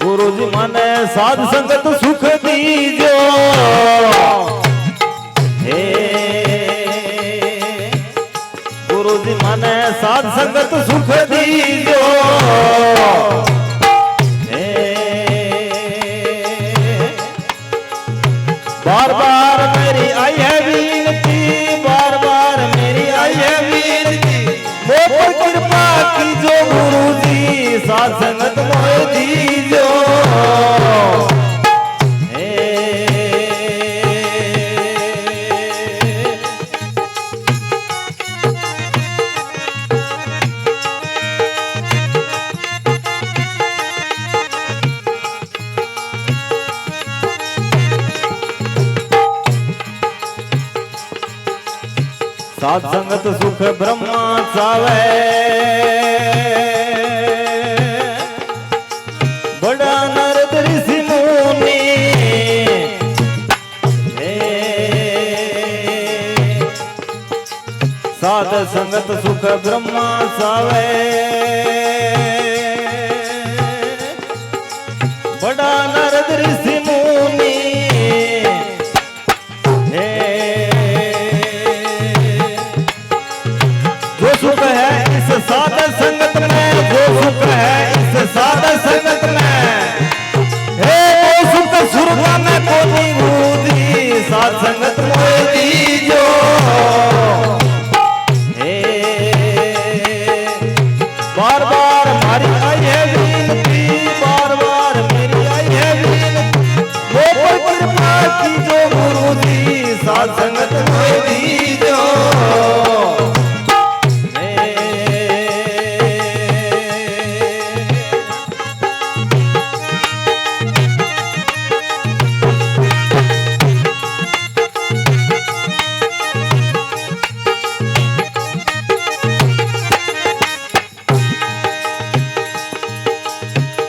गुरुजी माने साध संगत सुख दीजो हे गुरुजी माने साध संगत सुख दीजो हे बार बार मेरी आई है विनती बार बार मेरी आई है विनती वो पर कृपा कीजो गुरुजी साध संगत मोह दीजो साध संगत सुख ब्रह्मा चावे बड़ा नरद ऋषि मुनि साध संगत सुख ब्रह्मा चावे बड़ा नरद ऋषि मुनि सुख है इस साध संगत में जो सुख है इस साध संगत में हे वो सुख सुरता में कोनी गुरुजी साध संगत मोह दीजो हे बार बार हमारी आई है विनती बार बार मेरी आई है विनती वो पर कृपा कीजो गुरुजी साध संगत मोह दीजो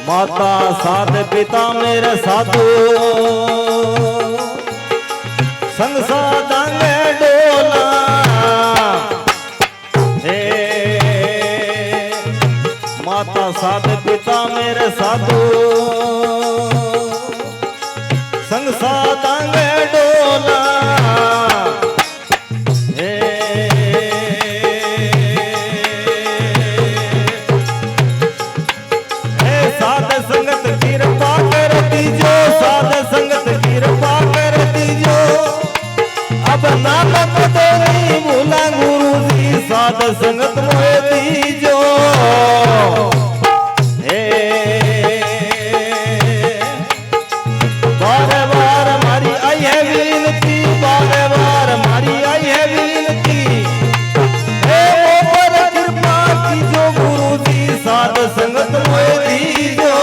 माता साध पिता मेरे साधु संग साधांगे डोला हे माता साध पिता मेरे साधु संग साधांगे डोला साध संगत कृपा कर दीजो साध संगत कृपा कर दीजो अब नाम तो नहीं भूला गुरुजी साध संगत मोह दीजो हे बार बार हमारी आई है विनती बार बार हमारी आई है विनती हे ऊपर कृपा कीजो गुरुजी साध संगत मोह दीजो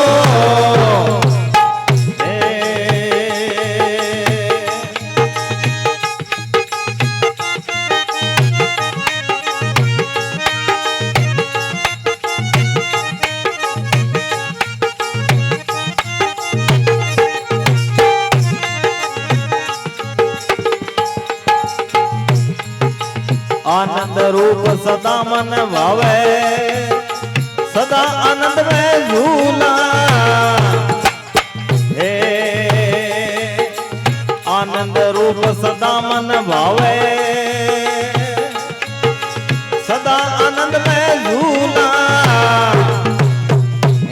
आनंद रूप सदा मन भावे सदा आनंद में झूला हे आनंद रूप सदा मन भावे सदा आनंद में झूला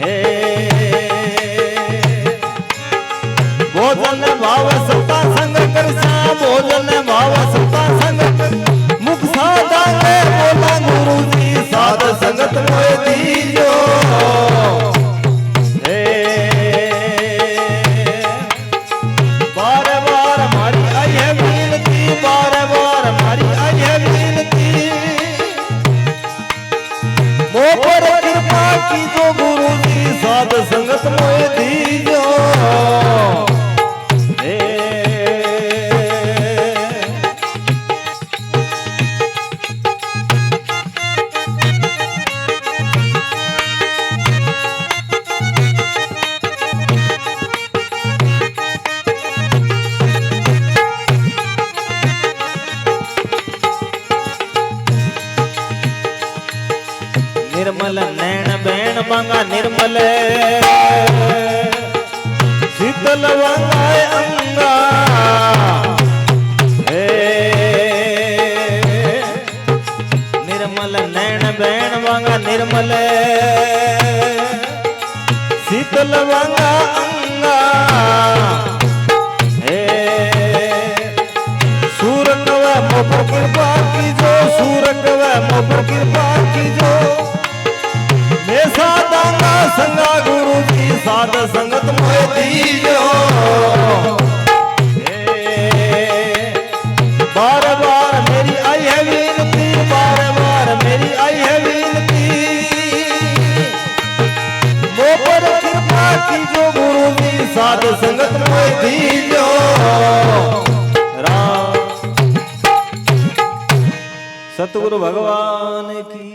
हे भोजन भाव सता संग करसा भोजन भाव सता संग मुख साधांगे बोला गुरुजी साध संगत मोह दीजो हे बार बार हमारी आई है विनती बार बार हमारी आई है विनती मोह पर कृपा कीजो गुरुजी साध संगत मोह दीजो निर्मल नैन बैण मांगा निर्मल मले शीतल वांगा अंगा हे सूरत व मोपर कृपा की जो सूरत व मोपर कृपा की जो मैं सादांगा संगा गुरु जी साध संगत मोह दीजो बार बार मेरी आई है विनती बार बार मेरी आई है विनती मोपर कृपा की जो गुरु जी साध संगत मोह दीजो राम सतगुरु भगवान की